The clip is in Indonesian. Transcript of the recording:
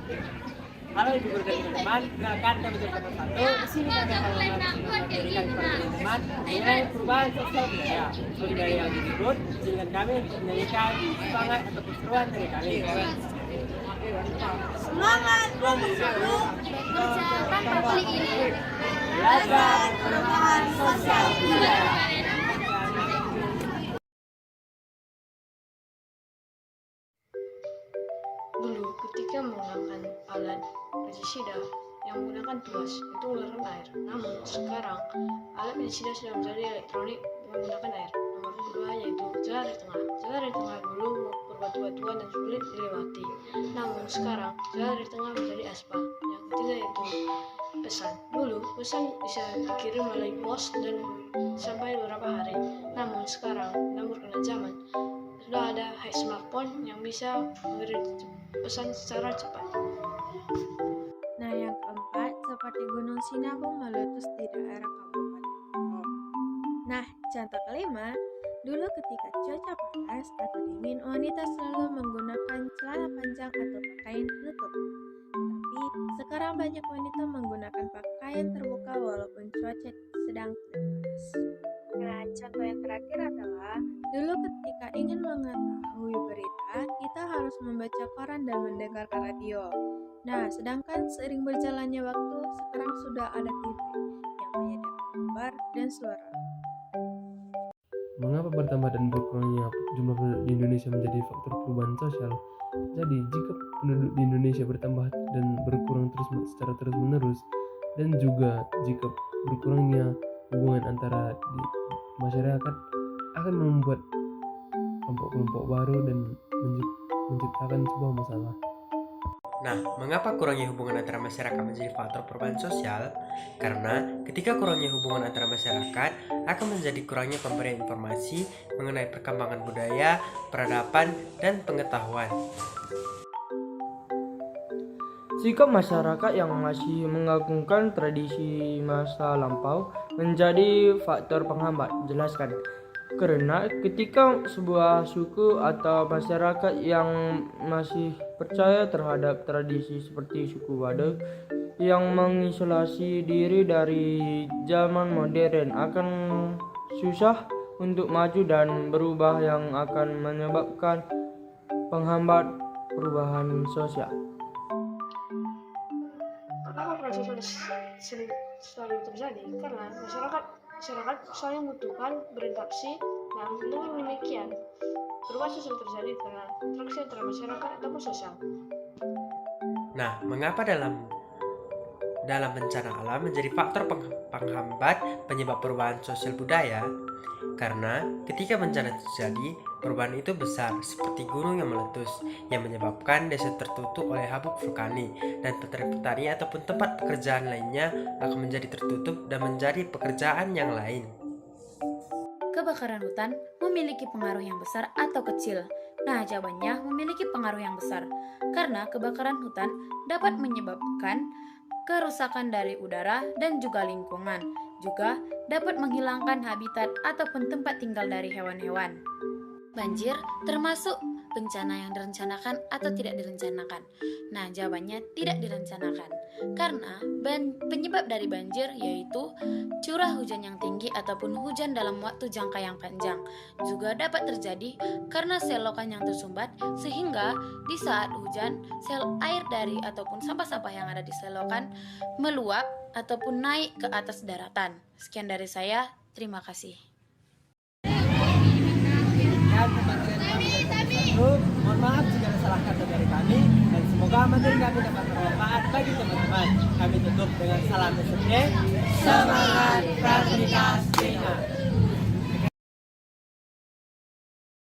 Halo Ibu Guru dan teman-teman, perkenalkan kami dari kelas 1. Di sini kami akan memberikan kepada teman-teman mengenai perubahan sosial budaya. Budaya yang disebut, izinkan kami untuk menyanyikan semangat atau keseruan dari kami. Semangat bersatu, bekerja tanpa balik ini. Belajar perubahan sosial budaya. Dulu ketika menggunakan alat pestisida yang menggunakan tuas itu mengeluarkan air. Namun sekarang alat pestisida sudah menjadi elektronik menggunakan air. Nomor kedua yaitu jalan di tengah. Jalan di tengah dulu berbatu-batuan dan sulit dilewati. Namun sekarang jalan di tengah menjadi aspal. Yang ketiga yaitu pesan. Dulu pesan bisa dikirim melalui pos dan sampai beberapa hari. Namun sekarang dalam perkembangan zaman sudah ada smartphone yang bisa mengirim pesan secara cepat. Nah, yang keempat, seperti Gunung Sinabung meletus di daerah Kabupaten Bogor. Nah, contoh kelima, dulu ketika cuaca panas atau dingin, wanita selalu menggunakan celana panjang atau pakaian penutup. Tetapi sekarang banyak wanita menggunakan pakaian terbuka walaupun cuaca sedang tidak panas. Nah, contoh yang terakhir adalah dulu ketika ingin mengetahui berita, kita harus membaca koran dan mendengarkan radio. Nah, sedangkan seiring berjalannya waktu, sekarang sudah ada TV yang menyediakan gambar dan suara. Mengapa bertambah dan berkurangnya jumlah penduduk di Indonesia menjadi faktor perubahan sosial? Jadi, jika penduduk di Indonesia bertambah dan berkurang secara terus-menerus, dan juga jika berkurangnya hubungan antara di masyarakat akan membuat kelompok-kelompok baru dan menciptakan sebuah masalah. Nah, mengapa kurangnya hubungan antara masyarakat menjadi faktor perubahan sosial? Karena ketika kurangnya hubungan antara masyarakat akan menjadi kurangnya pemberian informasi mengenai perkembangan budaya, peradaban, dan pengetahuan. Sikap masyarakat yang masih mengagungkan tradisi masa lampau menjadi faktor penghambat. Jelaskan. Karena ketika sebuah suku atau masyarakat yang masih percaya terhadap tradisi seperti suku Baduy yang mengisolasi diri dari zaman modern akan susah untuk maju dan berubah yang akan menyebabkan penghambat perubahan sosial. Kenapa proses selalu terjadi? Karena masyarakat saling membutuhkan berinteraksi. Nah, dengan demikian perubahan sosial terjadi karena interaksi antara masyarakat ataupun sosial. Nah, mengapa dalam bencana alam menjadi faktor penghambat penyebab perubahan sosial budaya? Karena ketika bencana terjadi, perubahan itu besar seperti gunung yang meletus yang menyebabkan desa tertutup oleh habuk vulkanik dan petani ataupun tempat pekerjaan lainnya akan menjadi tertutup dan menjadi pekerjaan yang lain. Kebakaran hutan memiliki pengaruh yang besar atau kecil? Nah, jawabannya memiliki pengaruh yang besar karena kebakaran hutan dapat menyebabkan kerusakan dari udara dan juga lingkungan. Juga dapat menghilangkan habitat ataupun tempat tinggal dari hewan-hewan. Banjir termasuk bencana yang direncanakan atau tidak direncanakan. Nah, jawabannya tidak direncanakan. Karena penyebab dari banjir yaitu curah hujan yang tinggi ataupun hujan dalam waktu jangka yang panjang. Juga dapat terjadi karena selokan yang tersumbat sehingga di saat hujan sel air dari ataupun sampah-sampah yang ada di selokan meluap ataupun naik ke atas daratan. Sekian dari saya, terima kasih. Mohon maaf jika ada salah kata dari kami dan semoga materi kami dapat bermanfaat bagi teman-teman. Kami tutup dengan salam SMK. Semangat Praktikas Dina.